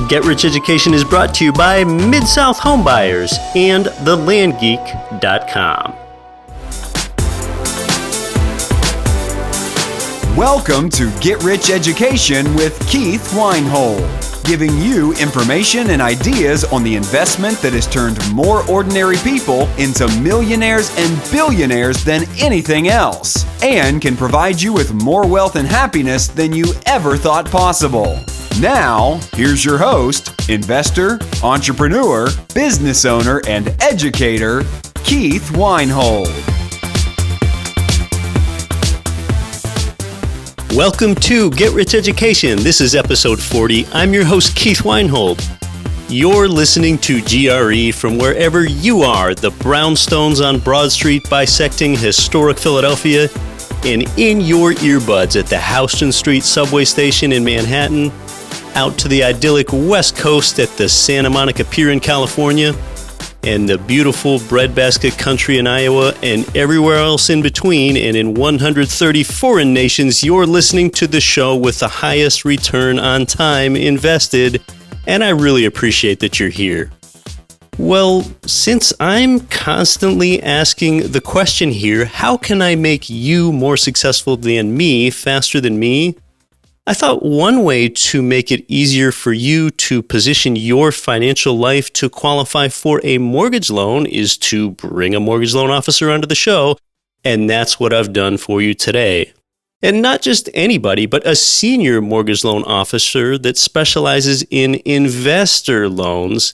Get Rich Education is brought to you by Mid-South Homebuyers and thelandgeek.com. Welcome to Get Rich Education with Keith Weinhold, giving you information and ideas on the investment that has turned more ordinary people into millionaires and billionaires than anything else, and can provide you with more wealth and happiness than you ever thought possible. Now, here's your host, investor, entrepreneur, business owner, and educator, Keith Weinhold. Welcome to Get Rich Education. This is episode 40. I'm your host, Keith Weinhold. You're listening to GRE from wherever you are, the brownstones on Broad Street bisecting historic Philadelphia, and in your earbuds at the Houston Street subway station in Manhattan, out to the idyllic West Coast at the Santa Monica Pier in California, and the beautiful breadbasket country in Iowa, and everywhere else in between, and in 130 foreign nations, you're listening to the show with the highest return on time invested, and I really appreciate that you're here. Well, since I'm constantly asking the question here, how can I make you more successful than me, faster than me? I thought one way to make it easier for you to position your financial life to qualify for a mortgage loan is to bring a mortgage loan officer onto the show, and that's what I've done for you today. And not just anybody, but a senior mortgage loan officer that specializes in investor loans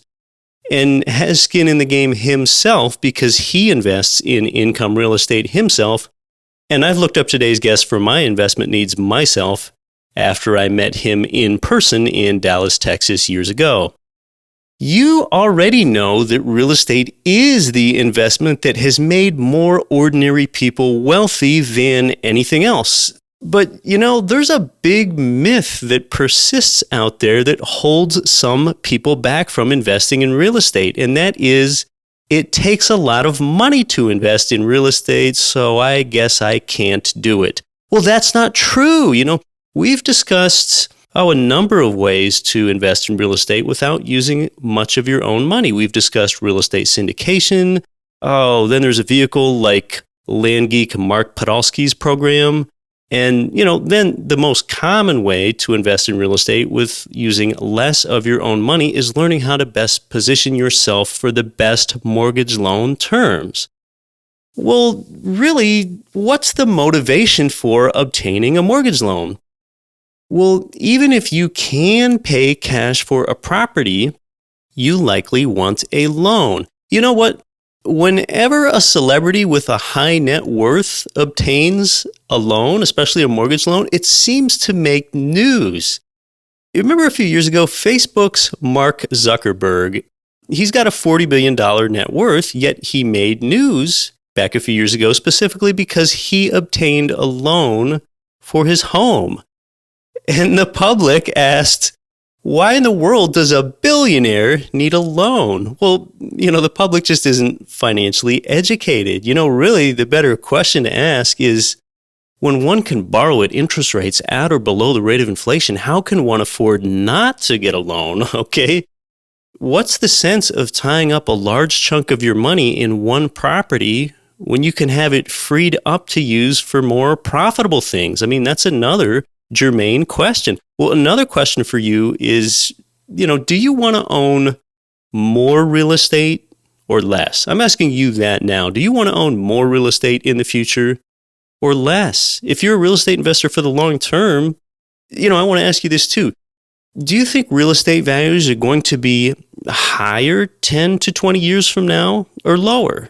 and has skin in the game himself because he invests in income real estate himself. And I've looked up today's guest for my investment needs myself after I met him in person in Dallas, Texas years ago. You already know that real estate is the investment that has made more ordinary people wealthy than anything else. But, there's a big myth that persists out there that holds some people back from investing in real estate, and that is it takes a lot of money to invest in real estate, so I guess I can't do it. Well, that's not true. We've discussed a number of ways to invest in real estate without using much of your own money. We've discussed real estate syndication. Then there's a vehicle like Land Geek Mark Podolsky's program. And, then the most common way to invest in real estate with using less of your own money is learning how to best position yourself for the best mortgage loan terms. Well, really, what's the motivation for obtaining a mortgage loan? Well, even if you can pay cash for a property, you likely want a loan. You know what? Whenever a celebrity with a high net worth obtains a loan, especially a mortgage loan, it seems to make news. You remember a few years ago, Facebook's Mark Zuckerberg, he's got a $40 billion net worth, yet he made news back a few years ago specifically because he obtained a loan for his home. And the public asked, why in the world does a billionaire need a loan? Well, the public just isn't financially educated. Really, the better question to ask is, when one can borrow at interest rates at or below the rate of inflation, how can one afford not to get a loan, okay? What's the sense of tying up a large chunk of your money in one property when you can have it freed up to use for more profitable things? I mean, that's another germane question. Well, another question for you is, do you want to own more real estate or less? I'm asking you that now. Do you want to own more real estate in the future or less? If you're a real estate investor for the long term, I want to ask you this too. Do you think real estate values are going to be higher 10 to 20 years from now or lower?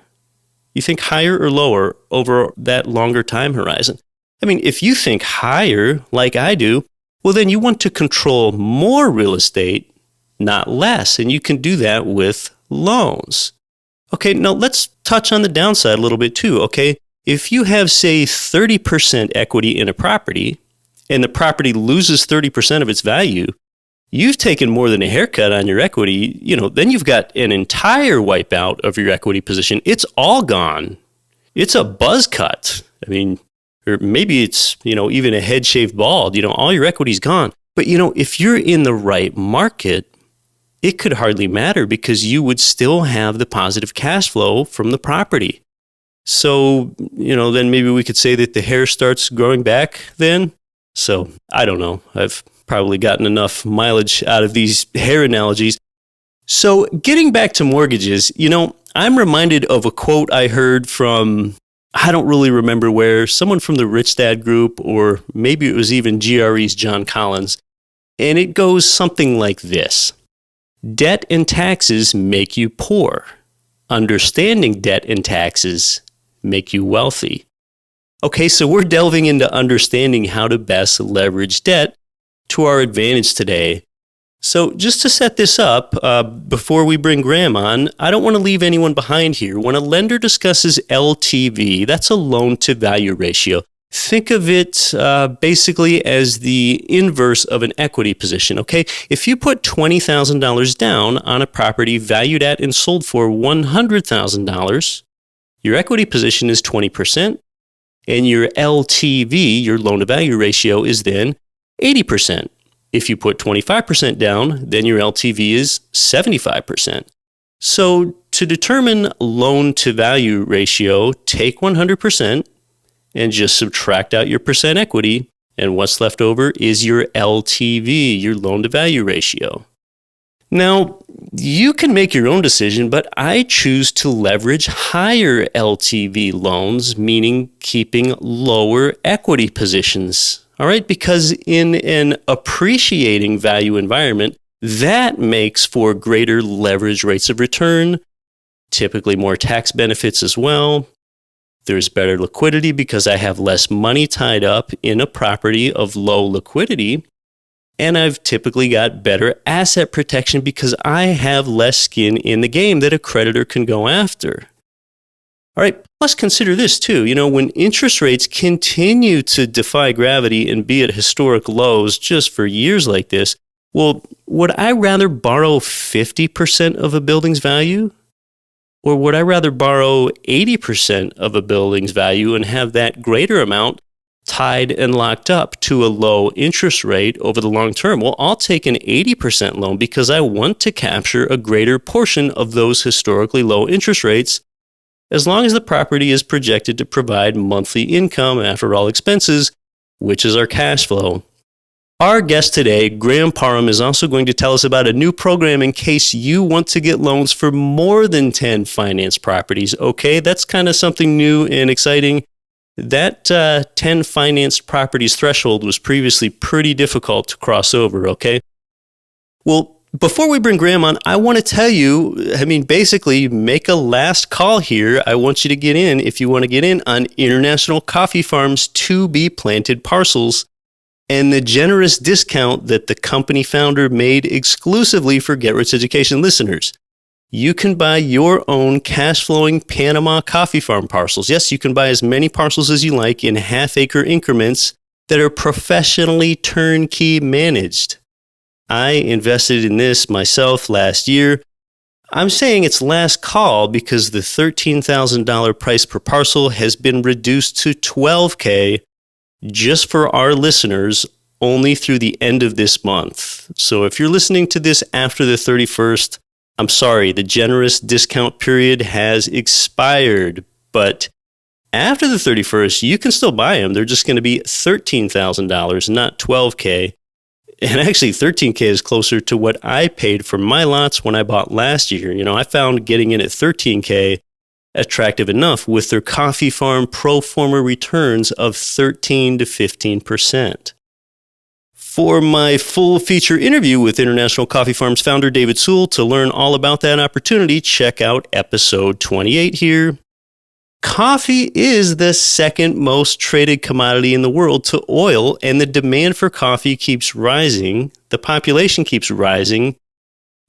You think higher or lower over that longer time horizon? I mean, if you think higher, like I do, well, then you want to control more real estate, not less. And you can do that with loans. Okay, now let's touch on the downside a little bit too, okay? If you have, say, 30% equity in a property, and the property loses 30% of its value, you've taken more than a haircut on your equity, then you've got an entire wipeout of your equity position. It's all gone. It's a buzz cut. I mean, or maybe it's, even a head shaved bald, all your equity's gone. But, if you're in the right market, it could hardly matter because you would still have the positive cash flow from the property. So, then maybe we could say that the hair starts growing back then. So, I don't know. I've probably gotten enough mileage out of these hair analogies. So, getting back to mortgages, I'm reminded of a quote I heard from, I don't really remember where, someone from the Rich Dad Group, or maybe it was even GRE's John Collins. And it goes something like this: debt and taxes make you poor. Understanding debt and taxes make you wealthy. Okay, so we're delving into understanding how to best leverage debt to our advantage today. So just to set this up, before we bring Graham on, I don't want to leave anyone behind here. When a lender discusses LTV, that's a loan-to-value ratio. Think of it basically as the inverse of an equity position, okay? If you put $20,000 down on a property valued at and sold for $100,000, your equity position is 20%, and your LTV, your loan-to-value ratio, is then 80%. If you put 25% down, then your LTV is 75%. So to determine loan-to-value ratio, take 100%, and just subtract out your percent equity, and what's left over is your LTV, your loan-to-value ratio. Now, you can make your own decision, but I choose to leverage higher LTV loans, meaning keeping lower equity positions. All right, because in an appreciating value environment, that makes for greater leverage rates of return, typically more tax benefits as well. There's better liquidity because I have less money tied up in a property of low liquidity. And I've typically got better asset protection because I have less skin in the game that a creditor can go after. All right, plus consider this too. When interest rates continue to defy gravity and be at historic lows just for years like this, well, would I rather borrow 50% of a building's value? Or would I rather borrow 80% of a building's value and have that greater amount tied and locked up to a low interest rate over the long term? Well, I'll take an 80% loan because I want to capture a greater portion of those historically low interest rates, as long as the property is projected to provide monthly income after all expenses, which is our cash flow. Our guest today, Graham Parham, is also going to tell us about a new program in case you want to get loans for more than 10 finance properties. Okay, that's kind of something new and exciting. That 10 financed properties threshold was previously pretty difficult to cross over, okay? Well, before we bring Graham on, I want to tell you, basically, make a last call here. I want you to get in, if you want to get in, on International Coffee Farm's to-be-planted parcels and the generous discount that the company founder made exclusively for Get Rich Education listeners. You can buy your own cash-flowing Panama coffee farm parcels. Yes, you can buy as many parcels as you like in half-acre increments that are professionally turnkey managed. I invested in this myself last year. I'm saying it's last call because the $13,000 price per parcel has been reduced to $12,000 just for our listeners only through the end of this month. So if you're listening to this after the 31st, I'm sorry, the generous discount period has expired, but after the 31st, you can still buy them. They're just going to be $13,000, not $12,000. And actually, $13,000 is closer to what I paid for my lots when I bought last year. I found getting in at $13,000 attractive enough with their coffee farm pro forma returns of 13 to 15%. For my full feature interview with International Coffee Farm's founder, David Sewell, to learn all about that opportunity, check out episode 28 here. Coffee is the second most traded commodity in the world to oil, and the demand for coffee keeps rising. The population keeps rising.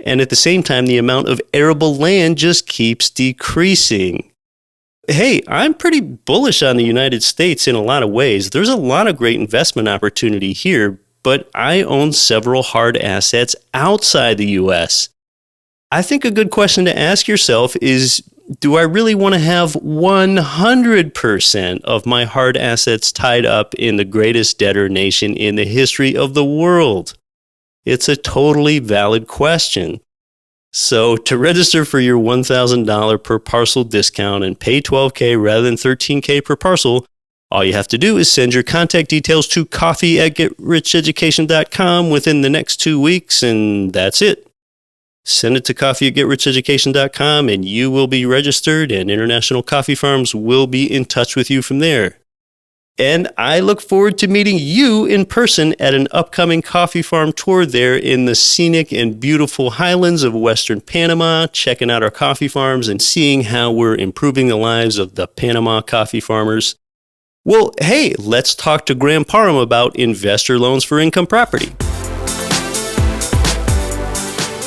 And at the same time, the amount of arable land just keeps decreasing. Hey, I'm pretty bullish on the United States in a lot of ways. There's a lot of great investment opportunity here, but I own several hard assets outside the U.S. I think a good question to ask yourself is, do I really want to have 100% of my hard assets tied up in the greatest debtor nation in the history of the world? It's a totally valid question. So to register for your $1,000 per parcel discount and pay $12K rather than $13K per parcel, all you have to do is send your contact details to coffee@getricheducation.com within the next 2 weeks, and that's it. Send it to coffee@getricheducation.com and you will be registered, and International Coffee Farms will be in touch with you from there. And I look forward to meeting you in person at an upcoming coffee farm tour there in the scenic and beautiful highlands of Western Panama, checking out our coffee farms and seeing how we're improving the lives of the Panama coffee farmers. Well, hey, let's talk to Graham Parham about investor loans for income property.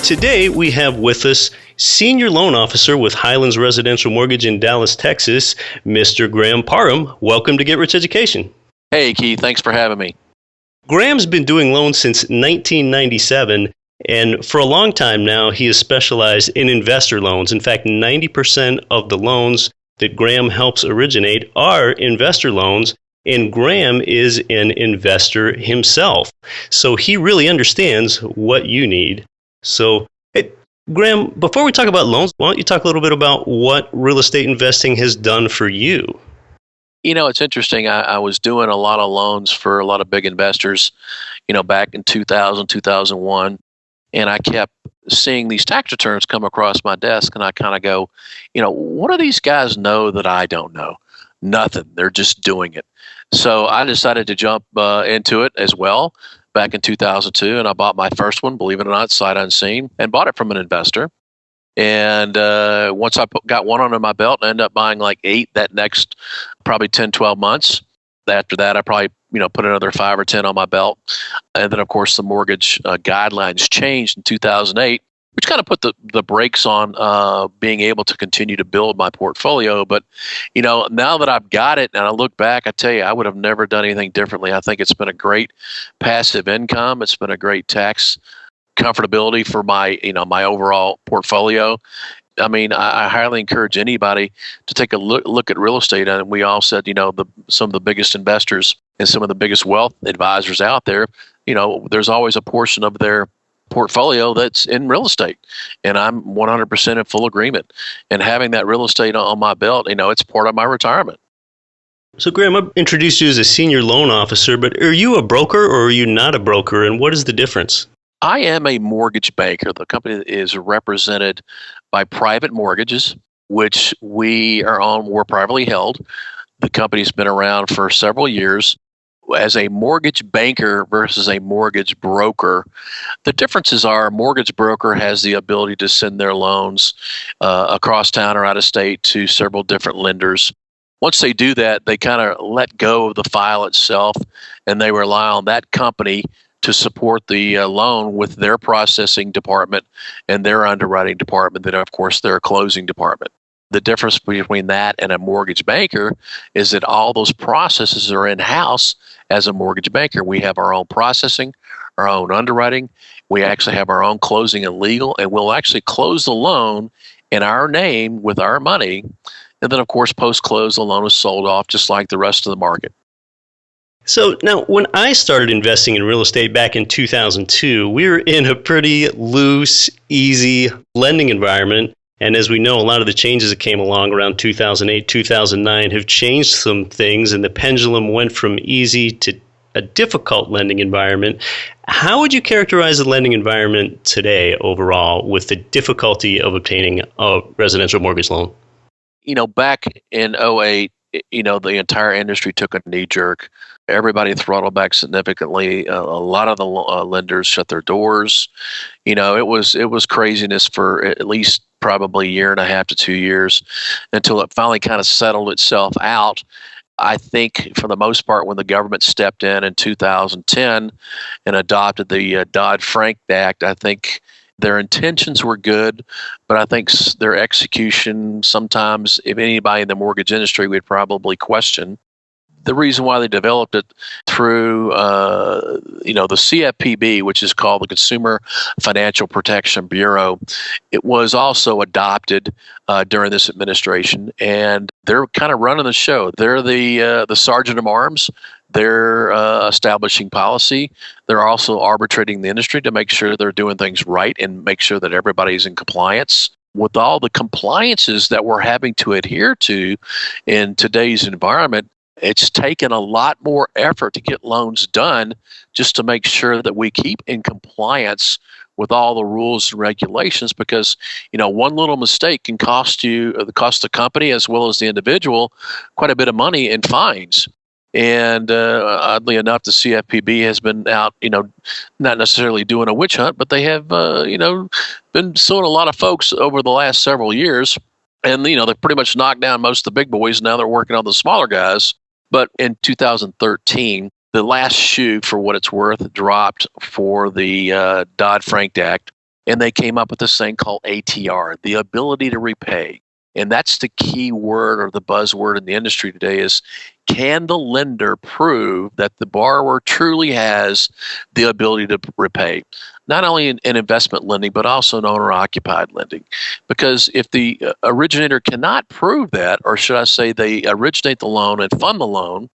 Today, we have with us Senior Loan Officer with Highlands Residential Mortgage in Dallas, Texas, Mr. Graham Parham. Welcome to Get Rich Education. Hey, Keith. Thanks for having me. Graham's been doing loans since 1997, and for a long time now, he has specialized in investor loans. In fact, 90% of the loans that Graham helps originate are investor loans, and Graham is an investor himself. So he really understands what you need. So, hey, Graham, before we talk about loans, why don't you talk a little bit about what real estate investing has done for you? You know, it's interesting. I was doing a lot of loans for a lot of big investors, back in 2000, 2001. And I kept seeing these tax returns come across my desk. And I kind of go, what do these guys know that I don't know? Nothing. They're just doing it. So I decided to jump into it as well back in 2002. And I bought my first one, believe it or not, sight unseen, and bought it from an investor. And once I got one under my belt, I ended up buying like 8 that next probably 10, 12 months. After that, I probably put another 5 or 10 on my belt. And then, of course, the mortgage guidelines changed in 2008, which kind of put the brakes on being able to continue to build my portfolio. But, now that I've got it and I look back, I tell you, I would have never done anything differently. I think it's been a great passive income. It's been a great tax comfortability for my, my overall portfolio. I mean, I highly encourage anybody to take a look at real estate. And we all said, some of the biggest investors and some of the biggest wealth advisors out there, there's always a portion of their portfolio that's in real estate. And I'm 100% in full agreement. And having that real estate on my belt, it's part of my retirement. So, Graham, I've introduced you as a senior loan officer, but are you a broker or are you not a broker? And what is the difference? I am a mortgage banker. The company is represented by Private Mortgages, which we're privately held. The company's been around for several years. As a mortgage banker versus a mortgage broker, the differences are a mortgage broker has the ability to send their loans across town or out of state to several different lenders. Once they do that, they kind of let go of the file itself, and they rely on that company to support the loan with their processing department and their underwriting department, then of course their closing department. The difference between that and a mortgage banker is that all those processes are in-house as a mortgage banker. We have our own processing, our own underwriting. We actually have our own closing and legal, and we'll actually close the loan in our name with our money. And then, of course, post-close, the loan is sold off just like the rest of the market. So now, when I started investing in real estate back in 2002, we were in a pretty loose, easy lending environment. And as we know, a lot of the changes that came along around 2008, 2009 have changed some things, and the pendulum went from easy to a difficult lending environment. How would you characterize the lending environment today overall with the difficulty of obtaining a residential mortgage loan? Back in 2008, the entire industry took a knee jerk. Everybody throttled back significantly. A lot of the lenders shut their doors. It was craziness for at least probably a year and a half to 2 years until it finally kind of settled itself out. I think for the most part, when the government stepped in 2010 and adopted the Dodd-Frank Act, I think their intentions were good, but I think their execution sometimes, if anybody in the mortgage industry, would probably question. The reason why they developed it through, the CFPB, which is called the Consumer Financial Protection Bureau, it was also adopted during this administration, and they're kind of running the show. They're the sergeant of arms. they're establishing policy. They're also arbitrating the industry to make sure they're doing things right and make sure that everybody's in compliance. With all the compliances that we're having to adhere to in today's environment, it's taken a lot more effort to get loans done just to make sure that we keep in compliance with all the rules and regulations, because one little mistake can cost the company as well as the individual quite a bit of money in fines. And oddly enough, the CFPB has been out, not necessarily doing a witch hunt, but they have, been suing a lot of folks over the last several years. And, they pretty much knocked down most of the big boys. Now they're working on the smaller guys. But in 2013, the last shoe, for what it's worth, dropped for the Dodd-Frank Act. And they came up with this thing called ATR, the ability to repay. And that's the key word, or the buzzword in the industry today, is can the lender prove that the borrower truly has the ability to repay? Not only in investment lending, but also in owner-occupied lending. Because if the originator cannot prove that, or should I say they originate the loan and fund the loan,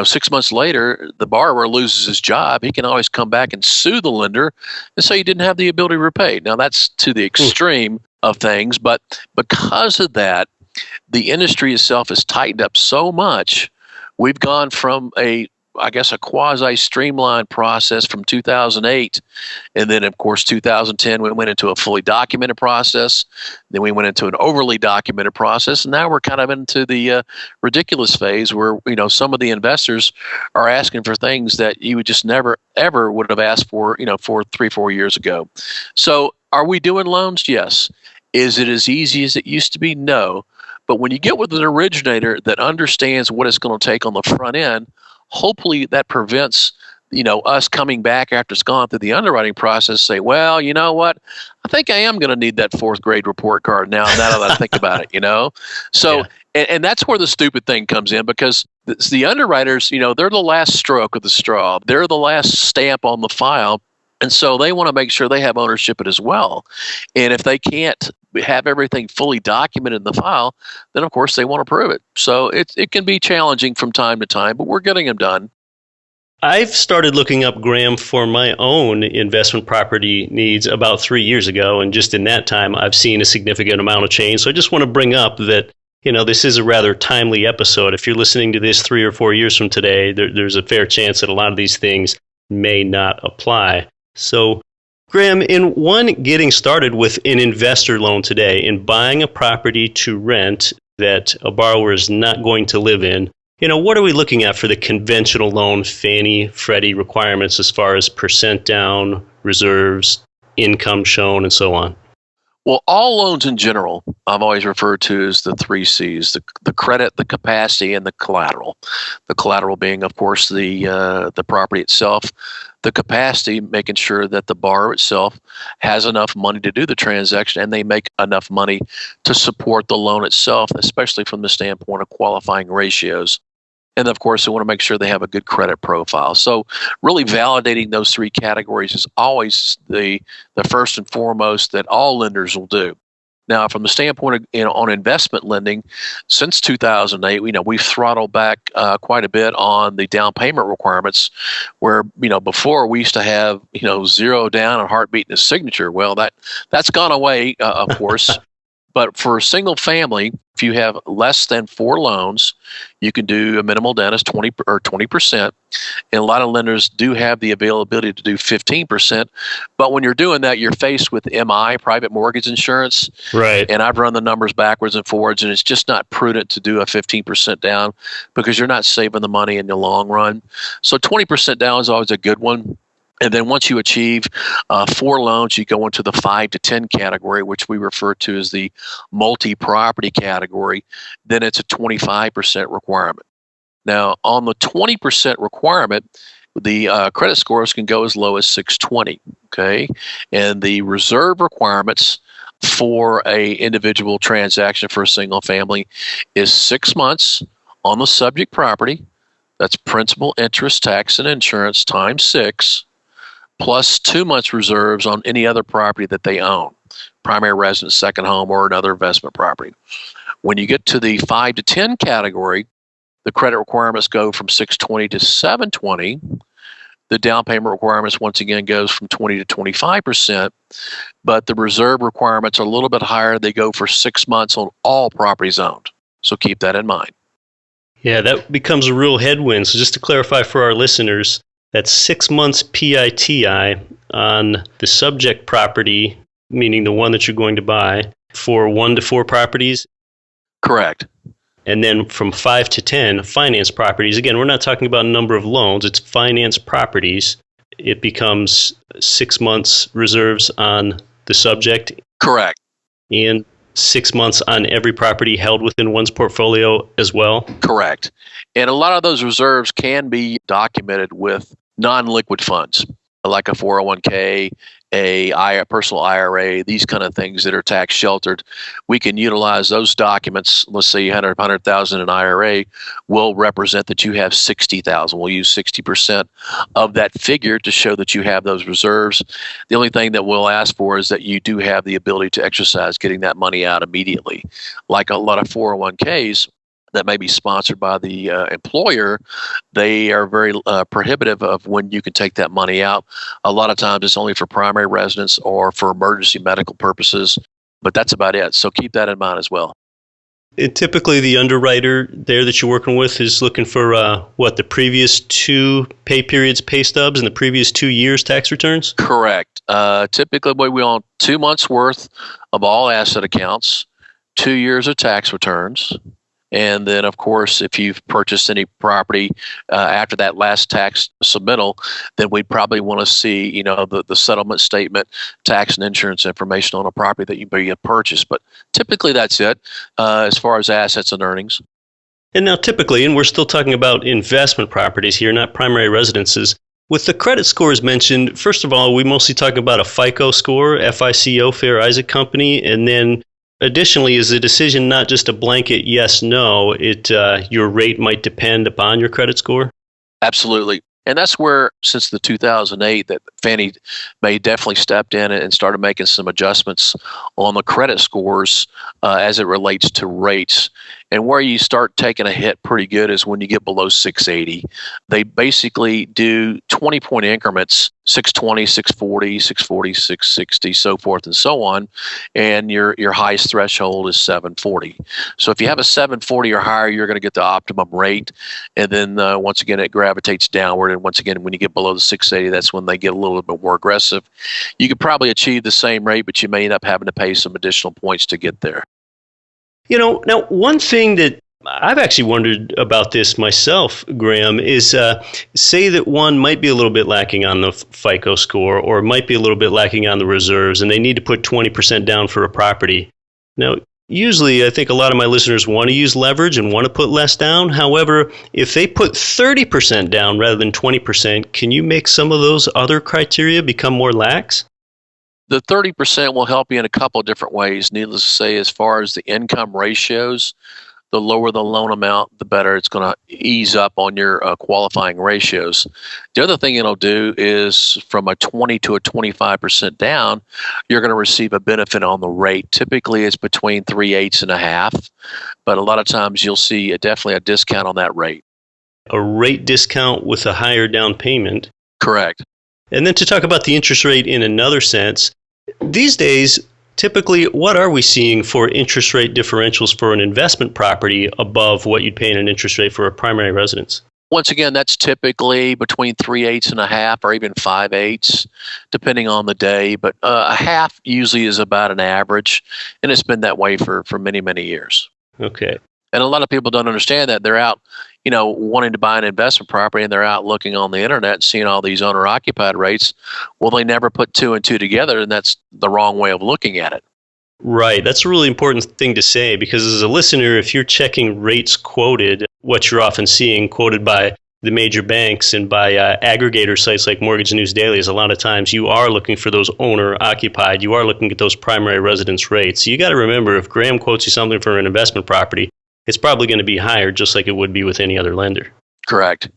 6 months later, the borrower loses his job. He can always come back and sue the lender and say he didn't have the ability to repay. Now, that's to the extreme of things, but because of that, the industry itself has tightened up so much. We've gone from a quasi-streamlined process from 2008. And then, of course, 2010, we went into a fully documented process. Then we went into an overly documented process. And now we're kind of into the ridiculous phase where, some of the investors are asking for things that you would just never, ever would have asked for, 3-4 years ago. So are we doing loans? Yes. Is it as easy as it used to be? No. But when you get with an originator that understands what it's going to take on the front end, hopefully that prevents, us coming back after it's gone through the underwriting process, say, well, you know what? I think I am going to need that 4th grade report card now that I think about it, So, yeah. And that's where the stupid thing comes in, because the underwriters, they're the last stroke of the straw. They're the last stamp on the file. And so they want to make sure they have ownership of it as well. And if they can't have everything fully documented in the file, then of course they want to prove it. So it can be challenging from time to time, but we're getting them done. I've started looking up, Graham, for my own investment property needs about 3 years ago. And just in that time, I've seen a significant amount of change. So I just want to bring up that, this is a rather timely episode. If you're listening to this 3 or 4 years from today, there's a fair chance that a lot of these things may not apply. So, Graham, in getting started with an investor loan today, in buying a property to rent that a borrower is not going to live in, what are we looking at for the conventional loan, Fannie, Freddie requirements as far as percent down, reserves, income shown, and so on? Well, all loans in general, I've always referred to as the 3 C's, the credit, the capacity, and the collateral. The collateral being, of course, the property itself. The capacity, making sure that the borrower itself has enough money to do the transaction and they make enough money to support the loan itself, especially from the standpoint of qualifying ratios. And of course, they want to make sure they have a good credit profile. So really validating those 3 categories is always the first and foremost that all lenders will do. Now, from the standpoint of, on investment lending, since 2008, we've throttled back quite a bit on the down payment requirements, where, before we used to have, 0 down and heartbeat and a signature. Well, that's gone away, of course. But for a single family, if you have less than 4 loans, you can do a minimal down as 20%. And a lot of lenders do have the availability to do 15%. But when you're doing that, you're faced with MI, private mortgage insurance. Right. And I've run the numbers backwards and forwards, and it's just not prudent to do a 15% down because you're not saving the money in the long run. So 20% down is always a good one. And then once you achieve 4 loans, you go into the 5 to 10 category, which we refer to as the multi-property category. Then it's a 25% requirement. Now, on the 20% requirement, the credit scores can go as low as 620. Okay, and the reserve requirements for a individual transaction for a single family is 6 months on the subject property. That's principal, interest, tax, and insurance times 6. Plus 2 months reserves on any other property that they own, primary residence, second home, or another investment property. When you get to the 5 to 10 category, the credit requirements go from 620 to 720. The down payment requirements, once again, goes from 20 to 25%, but the reserve requirements are a little bit higher. They go for 6 months on all properties owned. So keep that in mind. Yeah, that becomes a real headwind. So just to clarify for our listeners, that's 6 months PITI on the subject property, meaning the one that you're going to buy, for 1 to 4 properties. Correct. And then from 5 to 10, finance properties. Again, we're not talking about a number of loans. It's finance properties. It becomes 6 months reserves on the subject. Correct. And 6 months on every property held within one's portfolio as well. Correct. And a lot of those reserves can be documented with non-liquid funds, like a 401k, a personal IRA, these kind of things that are tax sheltered. We can utilize those documents. Let's say 100,000 in IRA will represent that you have 60,000. We'll use 60% of that figure to show that you have those reserves. The only thing that we'll ask for is that you do have the ability to exercise getting that money out immediately. Like a lot of 401ks that may be sponsored by the employer, they are very prohibitive of when you can take that money out. A lot of times it's only for primary residence or for emergency medical purposes, but that's about it. So keep that in mind as well. And typically the underwriter there that you're working with is looking for the previous 2 pay periods, pay stubs, and the previous 2 years tax returns? Correct. Typically we want 2 months worth of all asset accounts, 2 years of tax returns. And then, of course, if you've purchased any property after that last tax submittal, then we'd probably want to see, the settlement statement, tax and insurance information on a property that you have purchased. But typically that's it as far as assets and earnings. And now typically, and we're still talking about investment properties here, not primary residences, with the credit scores mentioned, first of all, we mostly talk about a FICO score, FICO, Fair Isaac Company, and then additionally, is the decision not just a blanket yes, no, your rate might depend upon your credit score? Absolutely. And that's where, since the 2008, that Fannie Mae definitely stepped in and started making some adjustments on the credit scores as it relates to rates. And where you start taking a hit pretty good is when you get below 680. They basically do 20-point increments, 620, 640, 640, 660, so forth and so on. And your highest threshold is 740. So if you have a 740 or higher, you're going to get the optimum rate. And then once again, it gravitates downward. And once again, when you get below the 680, that's when they get a little bit more aggressive. You could probably achieve the same rate, but you may end up having to pay some additional points to get there. Now one thing that I've actually wondered about this myself, Graham, is say that one might be a little bit lacking on the FICO score or might be a little bit lacking on the reserves, and they need to put 20% down for a property. Now, usually I think a lot of my listeners want to use leverage and want to put less down. However, if they put 30% down rather than 20%, can you make some of those other criteria become more lax? The 30% will help you in a couple of different ways. Needless to say, as far as the income ratios, the lower the loan amount, the better it's going to ease up on your qualifying ratios. The other thing it'll do is from a 20 to a 25% down, you're going to receive a benefit on the rate. Typically, it's between 3/8 and a half, but a lot of times you'll see definitely a discount on that rate. A rate discount with a higher down payment. Correct. And then to talk about the interest rate in another sense, these days, typically, what are we seeing for interest rate differentials for an investment property above what you'd pay in an interest rate for a primary residence? Once again, that's typically between 3/8 and a half or even 5/8, depending on the day. But a half usually is about an average, and it's been that way for many, many years. Okay. And a lot of people don't understand that. They're out, wanting to buy an investment property, and they're out looking on the internet and seeing all these owner-occupied rates. Well, they never put 2 and 2 together, and that's the wrong way of looking at it. Right. That's a really important thing to say, because as a listener, if you're checking rates quoted, what you're often seeing quoted by the major banks and by aggregator sites like Mortgage News Daily is a lot of times you are looking for those owner-occupied, you are looking at those primary residence rates. So you got to remember, if Graham quotes you something for an investment property, it's probably going to be higher, just like it would be with any other lender. Correct.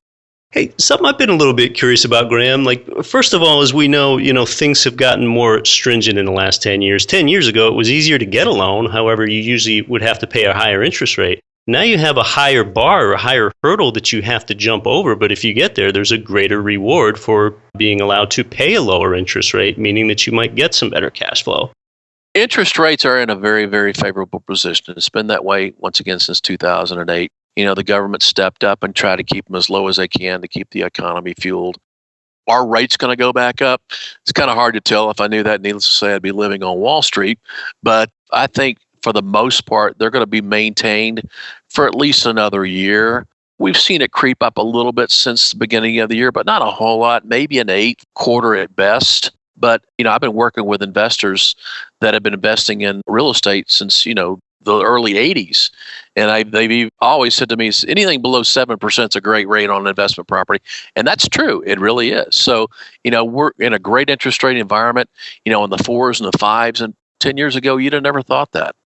Hey, something I've been a little bit curious about, Graham. First of all, as we know, things have gotten more stringent in the last 10 years. 10 years ago, it was easier to get a loan. However, you usually would have to pay a higher interest rate. Now you have a higher bar or a higher hurdle that you have to jump over, but if you get there, there's a greater reward for being allowed to pay a lower interest rate, meaning that you might get some better cash flow. Interest rates are in a very, very favorable position. It's been that way, once again, since 2008. The government stepped up and tried to keep them as low as they can to keep the economy fueled. Are rates going to go back up? It's kind of hard to tell. If I knew that, needless to say, I'd be living on Wall Street. But I think for the most part, they're going to be maintained for at least another year. We've seen it creep up a little bit since the beginning of the year, but not a whole lot, maybe an eighth quarter at best. But, I've been working with investors that have been investing in real estate since, the early 80s. And they've always said to me, anything below 7% is a great rate on an investment property. And that's true. It really is. So, we're in a great interest rate environment, in the 4s and the 5s. And 10 years ago, you'd have never thought that.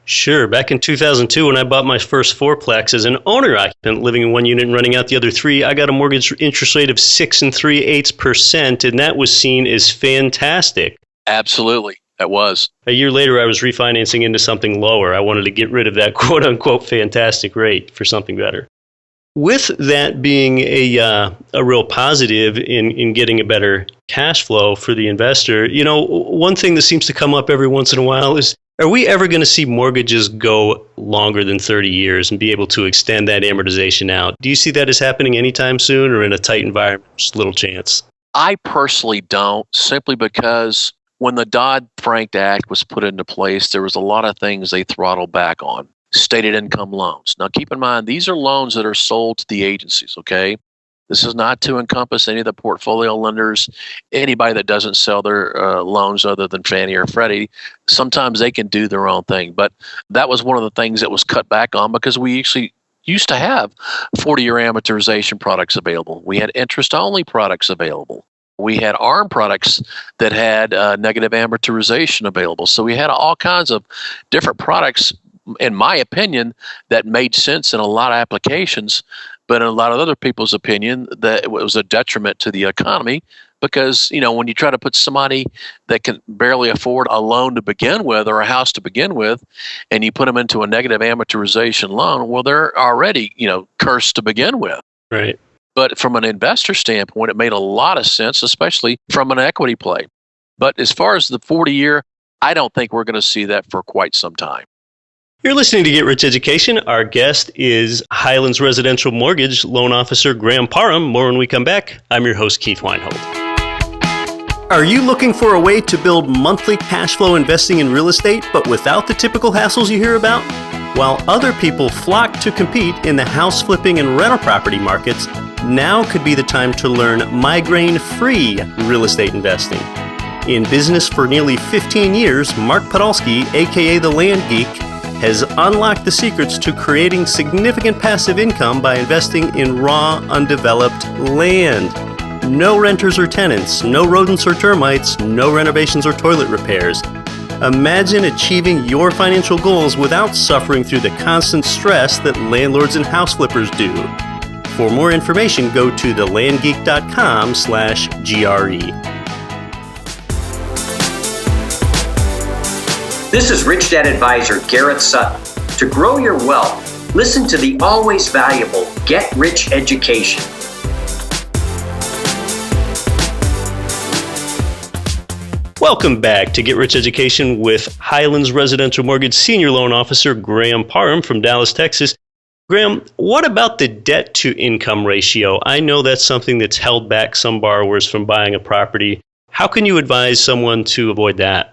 Sure. Back in 2002, when I bought my first fourplex as an owner occupant living in one unit and renting out the other three, I got a mortgage interest rate of 6 3/8%, and that was seen as fantastic. Absolutely. That was. A year later, I was refinancing into something lower. I wanted to get rid of that quote-unquote fantastic rate for something better. With that being a real positive in getting a better cash flow for the investor, one thing that seems to come up every once in a while is, are we ever going to see mortgages go longer than 30 years and be able to extend that amortization out? Do you see that as happening anytime soon, or in a tight environment, just little chance? I personally don't, simply because when the Dodd-Frank Act was put into place, there was a lot of things they throttled back on. Stated income loans. Now, keep in mind, these are loans that are sold to the agencies, okay? This is not to encompass any of the portfolio lenders, anybody that doesn't sell their loans other than Fannie or Freddie. Sometimes they can do their own thing. But that was one of the things that was cut back on, because we actually used to have 40-year amortization products available. We had interest-only products available. We had ARM products that had negative amortization available. So we had all kinds of different products, in my opinion, that made sense in a lot of applications, but in a lot of other people's opinion, that it was a detriment to the economy, because, when you try to put somebody that can barely afford a loan to begin with, or a house to begin with, and you put them into a negative amortization loan, well, they're already, cursed to begin with. Right. But from an investor standpoint, it made a lot of sense, especially from an equity play. But as far as the 40-year, I don't think we're going to see that for quite some time. You're listening to Get Rich Education. Our guest is Highlands Residential Mortgage Loan Officer Graham Parham. More when we come back. I'm your host, Keith Weinhold. Are you looking for a way to build monthly cash flow investing in real estate, but without the typical hassles you hear about? While other people flock to compete in the house flipping and rental property markets, now could be the time to learn migraine-free real estate investing. In business for nearly 15 years, Mark Podolsky, aka The Land Geek, has unlocked the secrets to creating significant passive income by investing in raw, undeveloped land. No renters or tenants, no rodents or termites, no renovations or toilet repairs. Imagine achieving your financial goals without suffering through the constant stress that landlords and house flippers do. For more information, go to thelandgeek.com/GRE. This is Rich Dad Advisor Garrett Sutton. To grow your wealth, listen to the always valuable Get Rich Education. Welcome back to Get Rich Education with Highlands Residential Mortgage Senior Loan Officer Graham Parham from Dallas, Texas. Graham, what about the debt-to-income ratio? I know that's something that's held back some borrowers from buying a property. How can you advise someone to avoid that?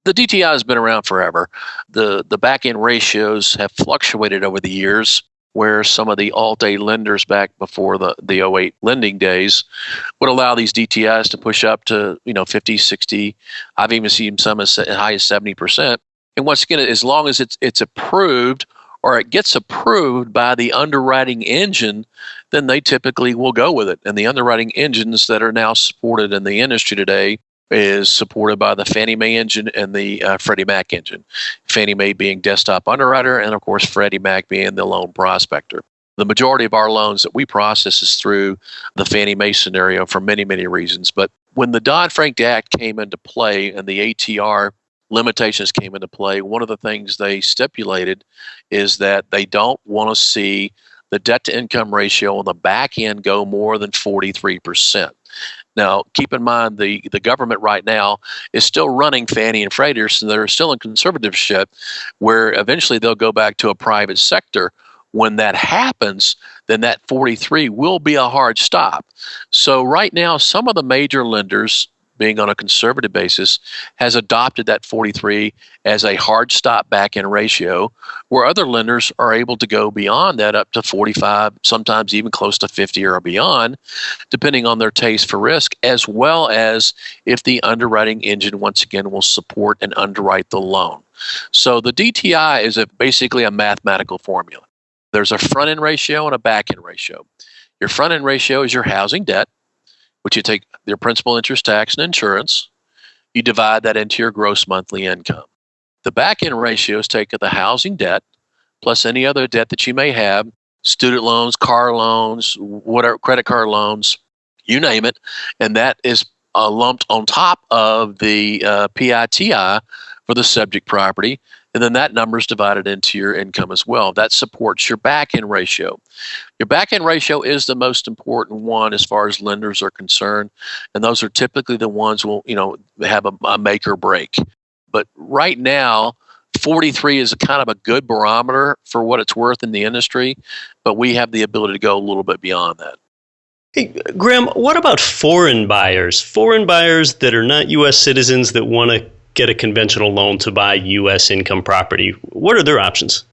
The DTI has been around forever. The back-end ratios have fluctuated over the years, where some of the Alt-A lenders back before the 08 lending days would allow these DTIs to push up to 50, 60. I've even seen some as high as 70%. And once again, as long as it's approved, or it gets approved by the underwriting engine, then they typically will go with it. And the underwriting engines that are now supported in the industry today is supported by the Fannie Mae engine and the Freddie Mac engine. Fannie Mae being desktop underwriter, and of course Freddie Mac being the loan prospector. The majority of our loans that we process is through the Fannie Mae scenario for many, many reasons. But when the Dodd-Frank Act came into play and the ATR limitations came into play, one of the things they stipulated is that they don't want to see the debt to income ratio on the back end go more than 43%. Now, keep in mind the government right now is still running Fannie and Freddie, so they're still in conservatorship, where eventually they'll go back to a private sector. When that happens, then that 43 will be a hard stop. So right now, some of the major lenders, being on a conservative basis, has adopted that 43 as a hard stop back-end ratio, where other lenders are able to go beyond that up to 45, sometimes even close to 50 or beyond, depending on their taste for risk, as well as if the underwriting engine, once again, will support and underwrite the loan. So the DTI is basically a mathematical formula. There's a front-end ratio and a back-end ratio. Your front-end ratio is your housing debt, which you take your principal, interest, tax, and insurance. You divide that into your gross monthly income. The back-end ratio is take the housing debt plus any other debt that you may have, student loans, car loans, whatever, credit card loans, you name it, and that is lumped on top of the PITI for the subject property, and then that number is divided into your income as well. That supports your back-end ratio. Your back-end ratio is the most important one as far as lenders are concerned, and those are typically the ones will have a make or break. But right now, 43 is a kind of a good barometer for what it's worth in the industry, but we have the ability to go a little bit beyond that. Hey, Graham, what about foreign buyers? Foreign buyers that are not U.S. citizens that want to get a conventional loan to buy U.S. income property. What are their options?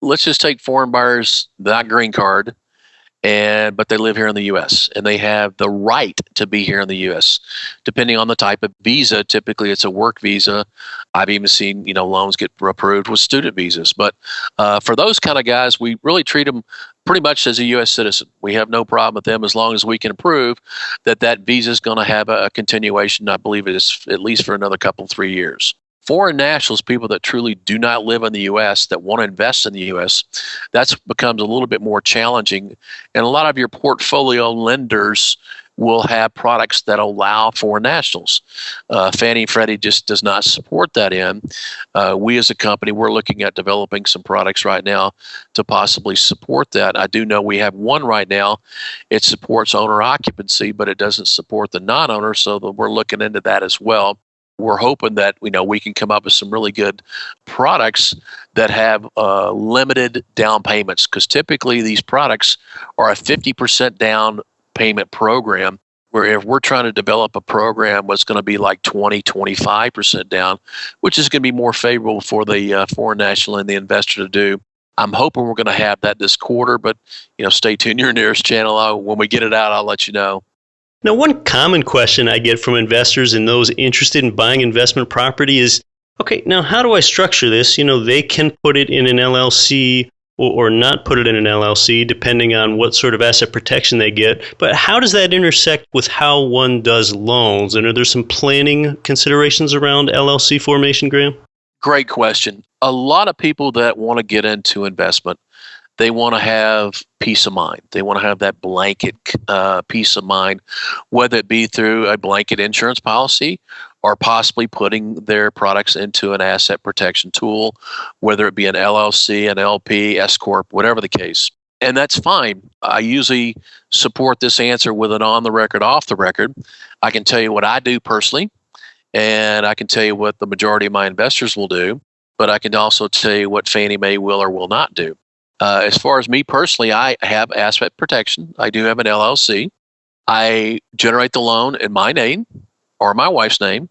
Let's just take foreign buyers, not green card, but they live here in the U.S. and they have the right to be here in the U.S. Depending on the type of visa, typically it's a work visa. I've even seen loans get approved with student visas. But for those kind of guys, we really treat them pretty much as a U.S. citizen. We have no problem with them as long as we can prove that visa is going to have a continuation. I believe it is at least for another 3 years. Foreign nationals, people that truly do not live in the U.S., that want to invest in the U.S., that becomes a little bit more challenging. And a lot of your portfolio lenders will have products that allow foreign nationals. Fannie and Freddie just does not support that in. We as a company, we're looking at developing some products right now to possibly support that. I do know we have one right now. It supports owner occupancy, but it doesn't support the non-owner, so we're looking into that as well. We're hoping that we can come up with some really good products that have limited down payments, because typically these products are a 50% down payment program, where if we're trying to develop a program what's going to be like 20-25% down, which is going to be more favorable for the foreign national and the investor to do. I'm hoping we're going to have that this quarter, but stay tuned. Your nearest channel. When we get it out, I'll let you know. Now, one common question I get from investors and those interested in buying investment property is, okay, now how do I structure this? They can put it in an LLC or not put it in an LLC, depending on what sort of asset protection they get. But how does that intersect with how one does loans? And are there some planning considerations around LLC formation, Graham? Great question. A lot of people that want to get into investment, they want to have peace of mind. They want to have that blanket peace of mind, whether it be through a blanket insurance policy or possibly putting their products into an asset protection tool, whether it be an LLC, an LP, S Corp, whatever the case. And that's fine. I usually support this answer with an on the record, off the record. I can tell you what I do personally, and I can tell you what the majority of my investors will do, but I can also tell you what Fannie Mae will or will not do. As far as me personally, I have asset protection. I do have an LLC. I generate the loan in my name or my wife's name,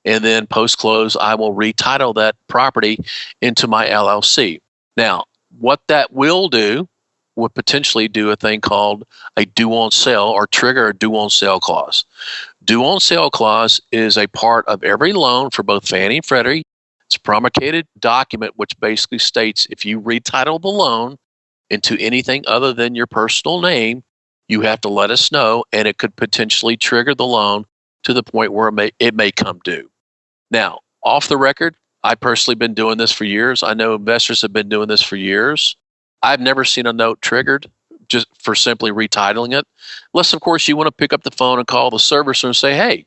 and then post-close, I will retitle that property into my LLC. Now, what that will do would potentially do a thing called a due on sale or trigger a due on sale clause. Due on sale clause is a part of every loan for both Fannie and Freddie. It's a promulgated document which basically states if you retitle the loan into anything other than your personal name, you have to let us know, and it could potentially trigger the loan to the point where it may come due. Now, off the record, I've personally been doing this for years. I know investors have been doing this for years. I've never seen a note triggered just for simply retitling it. Unless, of course, you want to pick up the phone and call the servicer and say, hey,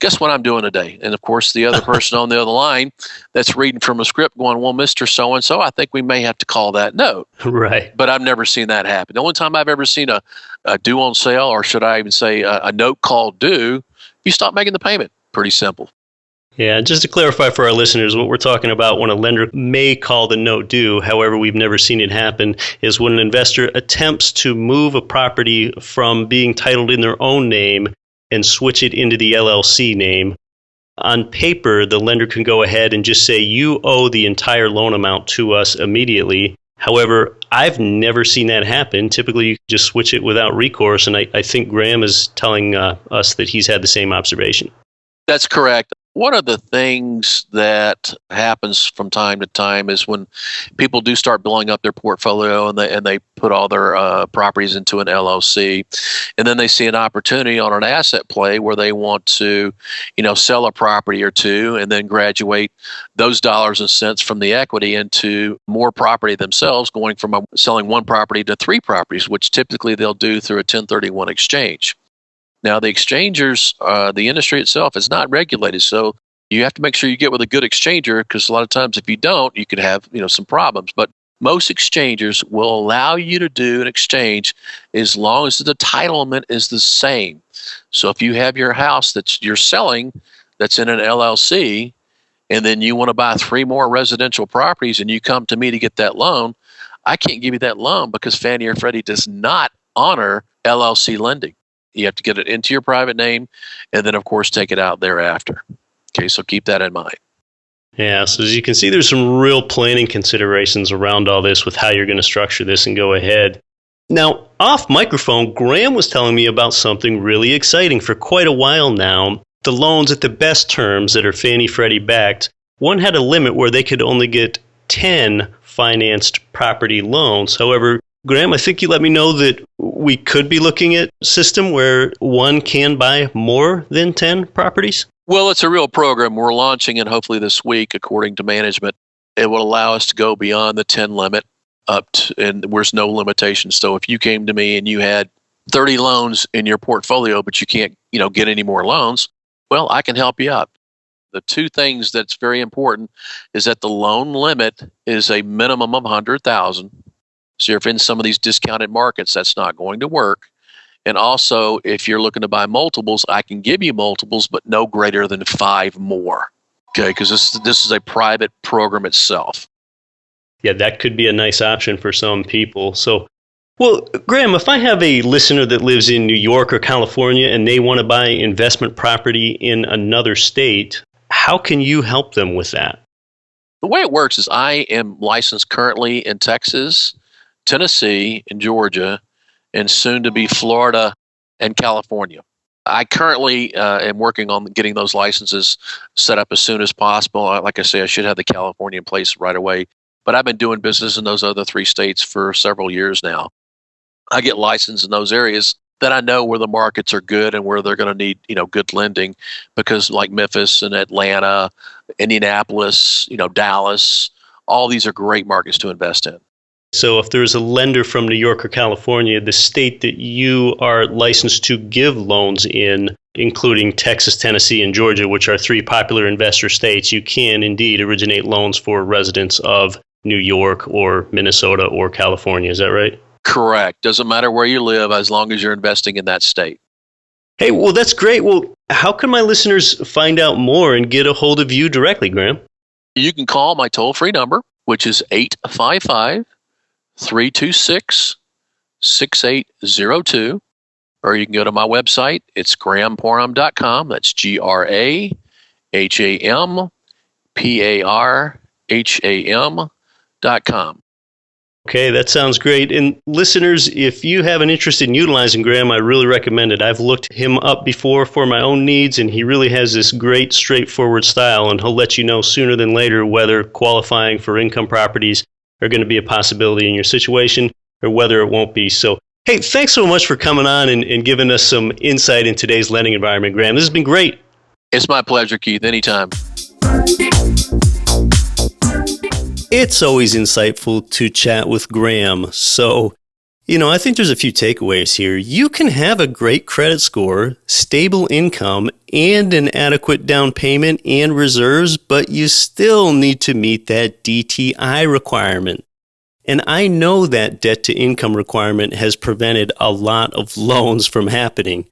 guess what I'm doing today? And, of course, the other person on the other line that's reading from a script going, well, Mr. So-and-so, I think we may have to call that note. Right. But I've never seen that happen. The only time I've ever seen a due on sale, or should I even say a note called due, you stop making the payment. Pretty simple. Yeah, just to clarify for our listeners, what we're talking about when a lender may call the note due, however, we've never seen it happen, is when an investor attempts to move a property from being titled in their own name and switch it into the LLC name. On paper, the lender can go ahead and just say, you owe the entire loan amount to us immediately. However, I've never seen that happen. Typically, you just switch it without recourse, and I think Graham is telling us that he's had the same observation. That's correct. One of the things that happens from time to time is when people do start building up their portfolio and they put all their properties into an LLC, and then they see an opportunity on an asset play where they want to, sell a property or two and then graduate those dollars and cents from the equity into more property themselves, going from selling one property to three properties, which typically they'll do through a 1031 exchange. Now, the exchangers, the industry itself is not regulated, so you have to make sure you get with a good exchanger, because a lot of times if you don't, you could have some problems. But most exchangers will allow you to do an exchange as long as the entitlement is the same. So if you have your house that you're selling that's in an LLC, and then you want to buy 3 more residential properties and you come to me to get that loan, I can't give you that loan because Fannie or Freddie does not honor LLC lending. You have to get it into your private name and then, of course, take it out thereafter. Okay, so keep that in mind. Yeah, so as you can see, there's some real planning considerations around all this with how you're going to structure this and go ahead. Now, off microphone, Graham was telling me about something really exciting for quite a while now. The loans at the best terms that are Fannie Freddie backed, one had a limit where they could only get 10 financed property loans. However, Graham, I think you let me know that we could be looking at a system where one can buy more than 10 properties? Well, it's a real program. We're launching it hopefully this week, according to management. It will allow us to go beyond the 10 limit and there's no limitations. So if you came to me and you had 30 loans in your portfolio, but you can't, get any more loans, well, I can help you out. The two things that's very important is that the loan limit is a minimum of $100,000. So if in some of these discounted markets, that's not going to work. And also, if you're looking to buy multiples, I can give you multiples, but no greater than 5 more. Okay, because this is a private program itself. Yeah, that could be a nice option for some people. So, well, Graham, if I have a listener that lives in New York or California and they want to buy investment property in another state, how can you help them with that? The way it works is I am licensed currently in Texas, Tennessee, and Georgia, and soon to be Florida and California. I currently am working on getting those licenses set up as soon as possible. Like I say, I should have the California in place right away. But I've been doing business in those other 3 states for several years now. I get licensed in those areas that I know where the markets are good and where they're going to need, good lending, because like Memphis and Atlanta, Indianapolis, Dallas, all these are great markets to invest in. So if there's a lender from New York or California, the state that you are licensed to give loans in, including Texas, Tennessee, and Georgia, which are 3 popular investor states, you can indeed originate loans for residents of New York or Minnesota or California. Is that right? Correct. Doesn't matter where you live as long as you're investing in that state. Hey, well, that's great. Well, how can my listeners find out more and get a hold of you directly, Graham? You can call my toll-free number, which is 855-326-6802, or you can go to my website. It's grahamparham.com. That's GrahamParham.com. Okay, that sounds great. And listeners, if you have an interest in utilizing Graham, I really recommend it. I've looked him up before for my own needs, and he really has this great, straightforward style, and he'll let you know sooner than later whether qualifying for income properties are going to be a possibility in your situation or whether it won't be. So, hey, thanks so much for coming on and giving us some insight in today's lending environment, Graham. This has been great. It's my pleasure, Keith. Anytime. It's always insightful to chat with Graham. So I think there's a few takeaways here. You can have a great credit score, stable income, and an adequate down payment and reserves, but you still need to meet that DTI requirement. And I know that debt to income requirement has prevented a lot of loans from happening.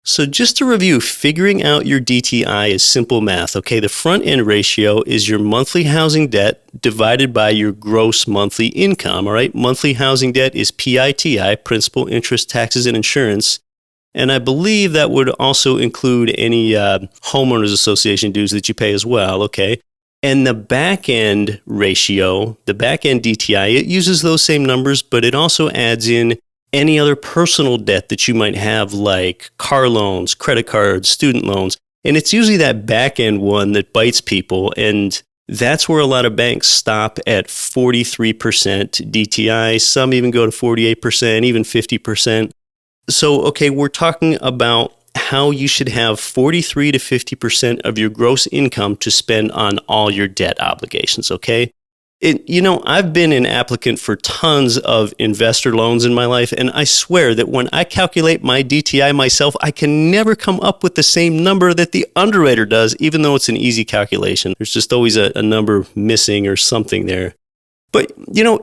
So just to review, figuring out your DTI is simple math, okay? The front end ratio is your monthly housing debt divided by your gross monthly income, all right? Monthly housing debt is PITI, principal, interest, taxes, and insurance. And I believe that would also include any homeowners association dues that you pay as well, okay? And the back end ratio, the back end DTI, it uses those same numbers, but it also adds in any other personal debt that you might have, like car loans, credit cards, student loans. And it's usually that back end one that bites people. And that's where a lot of banks stop at 43% DTI. Some even go to 48%, even 50%. So, okay, we're talking about how you should have 43 to 50% of your gross income to spend on all your debt obligations, okay? I've been an applicant for tons of investor loans in my life, and I swear that when I calculate my DTI myself, I can never come up with the same number that the underwriter does, even though it's an easy calculation. There's just always a number missing or something there. But,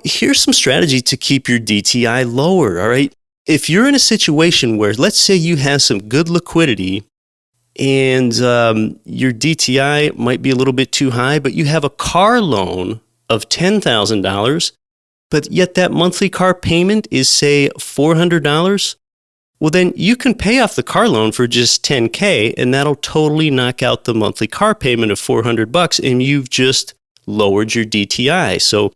here's some strategy to keep your DTI lower, all right? If you're in a situation where, let's say you have some good liquidity and your DTI might be a little bit too high, but you have a car loan of $10,000, but yet that monthly car payment is, say, $400, well, then you can pay off the car loan for just $10K, and that'll totally knock out the monthly car payment of $400, and you've just lowered your DTI. So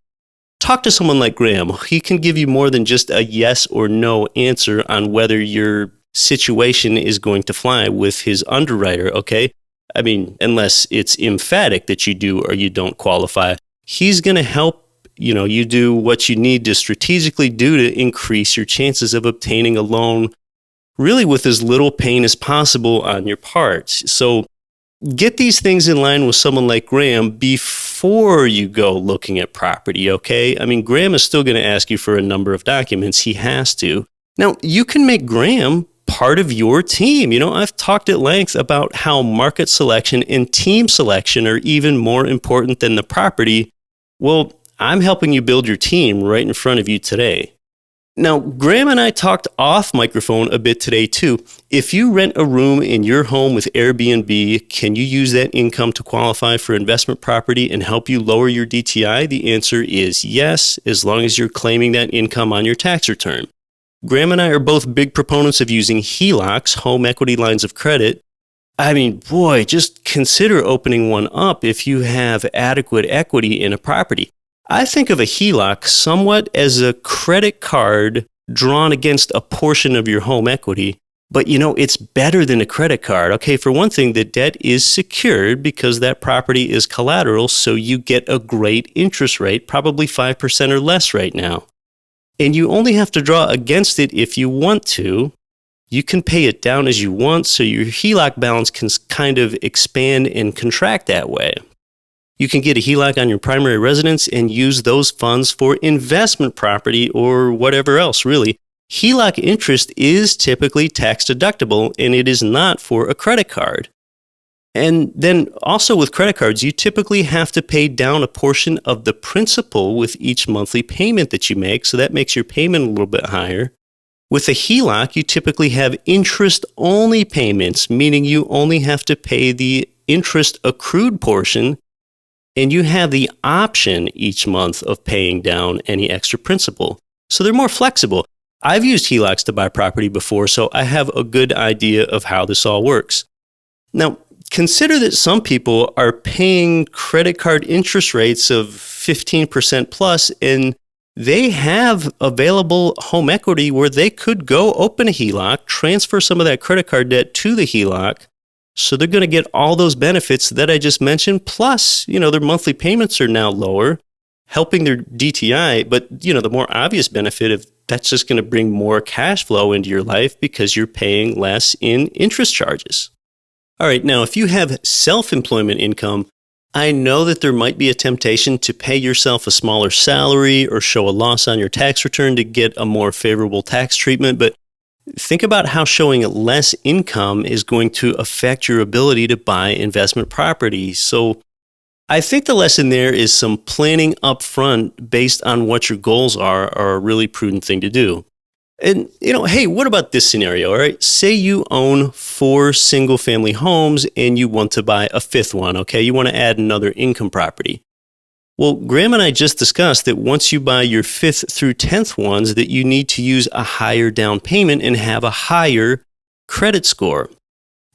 talk to someone like Graham. He can give you more than just a yes or no answer on whether your situation is going to fly with his underwriter, okay? I mean, unless it's emphatic that you do or you don't qualify. He's going to help, you do what you need to strategically do to increase your chances of obtaining a loan really with as little pain as possible on your part. So get these things in line with someone like Graham before you go looking at property, okay? I mean, Graham is still going to ask you for a number of documents. He has to. Now, you can make Graham part of your team. I've talked at length about how market selection and team selection are even more important than the property. Well, I'm helping you build your team right in front of you today. Now, Graham and I talked off microphone a bit today too. If you rent a room in your home with Airbnb, can you use that income to qualify for investment property and help you lower your DTI? The answer is yes, as long as you're claiming that income on your tax return. Graham and I are both big proponents of using HELOCs, home equity lines of credit. I mean, boy, just consider opening one up if you have adequate equity in a property. I think of a HELOC somewhat as a credit card drawn against a portion of your home equity. But, it's better than a credit card. Okay, for one thing, the debt is secured because that property is collateral, so you get a great interest rate, probably 5% or less right now. And you only have to draw against it if you want to. You can pay it down as you want, so your HELOC balance can kind of expand and contract that way. You can get a HELOC on your primary residence and use those funds for investment property or whatever else, really. HELOC interest is typically tax deductible, and it is not for a credit card. And then also with credit cards, you typically have to pay down a portion of the principal with each monthly payment that you make, so that makes your payment a little bit higher. With a HELOC, you typically have interest-only payments, meaning you only have to pay the interest accrued portion, and you have the option each month of paying down any extra principal. So they're more flexible. I've used HELOCs to buy property before, so I have a good idea of how this all works. Now, consider that some people are paying credit card interest rates of 15% plus, and they have available home equity where they could go open a HELOC, transfer some of that credit card debt to the HELOC. So they're going to get all those benefits that I just mentioned. Plus, their monthly payments are now lower, helping their DTI. But, the more obvious benefit of that's just going to bring more cash flow into your life because you're paying less in interest charges. All right, now if you have self-employment income, I know that there might be a temptation to pay yourself a smaller salary or show a loss on your tax return to get a more favorable tax treatment, but think about how showing less income is going to affect your ability to buy investment property. So I think the lesson there is some planning up front based on what your goals are a really prudent thing to do. And, hey, what about this scenario, all right? Say you own 4 single-family homes and you want to buy a 5th one, okay? You want to add another income property. Well, Graham and I just discussed that once you buy your 5th through 10th ones, that you need to use a higher down payment and have a higher credit score.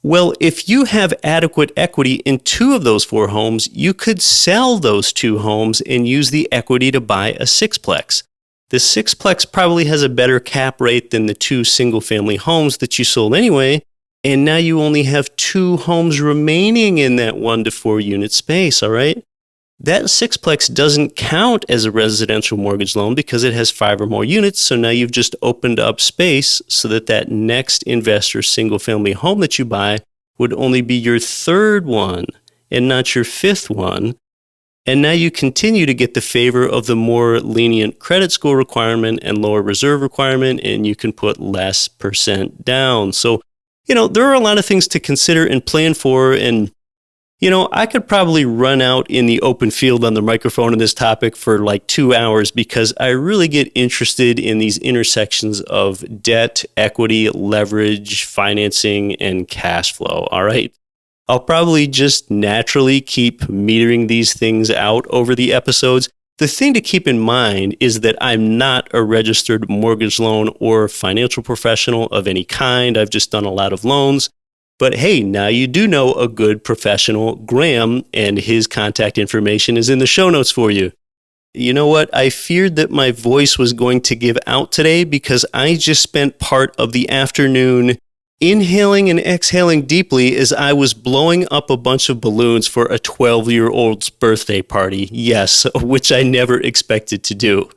Well, if you have adequate equity in 2 of those 4 homes, you could sell those 2 homes and use the equity to buy a 6-plex. The 6-plex probably has a better cap rate than the 2 single-family homes that you sold anyway, and now you only have 2 homes remaining in that 1 to 4 unit space, all right? That 6-plex doesn't count as a residential mortgage loan because it has 5 or more units, so now you've just opened up space so that next investor single-family home that you buy would only be your 3rd one and not your 5th one. And now you continue to get the favor of the more lenient credit score requirement and lower reserve requirement, and you can put less % down. So, there are a lot of things to consider and plan for. And, I could probably run out in the open field on the microphone on this topic for like 2 hours because I really get interested in these intersections of debt, equity, leverage, financing, and cash flow. All right. I'll probably just naturally keep metering these things out over the episodes. The thing to keep in mind is that I'm not a registered mortgage loan or financial professional of any kind. I've just done a lot of loans. But hey, now you do know a good professional, Graham, and his contact information is in the show notes for you. You know what? I feared that my voice was going to give out today because I just spent part of the afternoon inhaling and exhaling deeply as I was blowing up a bunch of balloons for a 12-year-old's birthday party. Yes, which I never expected to do.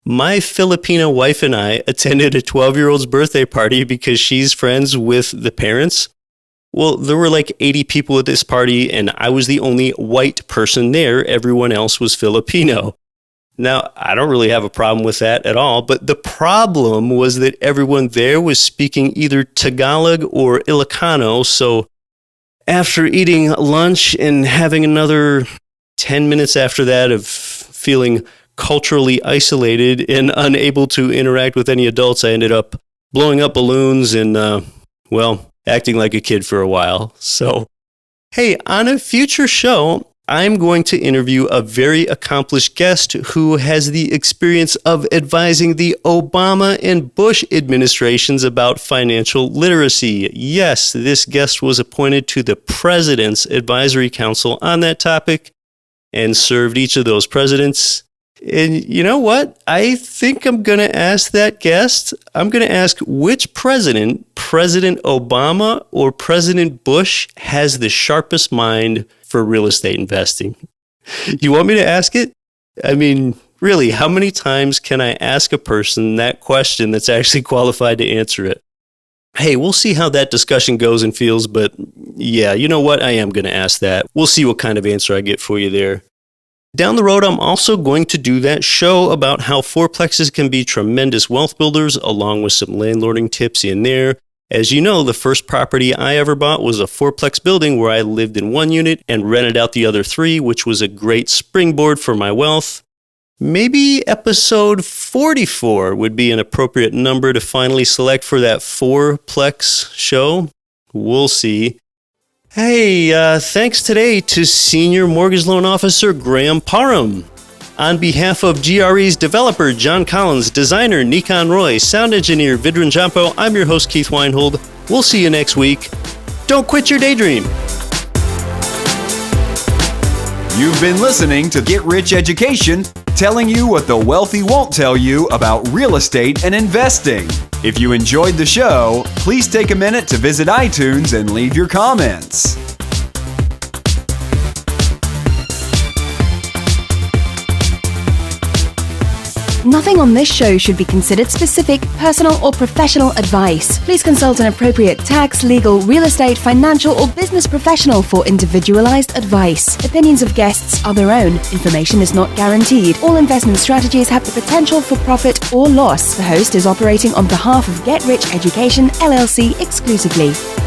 My Filipino wife and I attended a 12-year-old's birthday party because she's friends with the parents. Well, there were like 80 people at this party, and I was the only white person there. Everyone else was Filipino. Now, I don't really have a problem with that at all, but the problem was that everyone there was speaking either Tagalog or Ilocano, so after eating lunch and having another 10 minutes after that of feeling culturally isolated and unable to interact with any adults, I ended up blowing up balloons and, acting like a kid for a while. So, hey, on a future show, I'm going to interview a very accomplished guest who has the experience of advising the Obama and Bush administrations about financial literacy. Yes, this guest was appointed to the President's Advisory Council on that topic and served each of those presidents. And you know what? I think I'm going to ask that guest, I'm going to ask which president, President Obama or President Bush, has the sharpest mind for real estate investing. You want me to ask it? I mean, really, how many times can I ask a person that question that's actually qualified to answer it? Hey, we'll see how that discussion goes and feels, but yeah, you know what? I am going to ask that. We'll see what kind of answer I get for you there. Down the road, I'm also going to do that show about how fourplexes can be tremendous wealth builders, along with some landlording tips in there. As you know, the first property I ever bought was a fourplex building where I lived in 1 unit and rented out the other 3, which was a great springboard for my wealth. Maybe episode 44 would be an appropriate number to finally select for that fourplex show. We'll see. Hey, thanks today to Senior Mortgage Loan Officer Graham Parham. On behalf of GRE's developer John Collins, designer Nikon Roy, sound engineer Vidran Jampo, I'm your host Keith Weinhold. We'll see you next week. Don't quit your daydream. You've been listening to Get Rich Education, telling you what the wealthy won't tell you about real estate and investing. If you enjoyed the show, please take a minute to visit iTunes and leave your comments. Nothing on this show should be considered specific, personal, or professional advice. Please consult an appropriate tax, legal, real estate, financial, or business professional for individualized advice. Opinions of guests are their own. Information is not guaranteed. All investment strategies have the potential for profit or loss. The host is operating on behalf of Get Rich Education, LLC exclusively.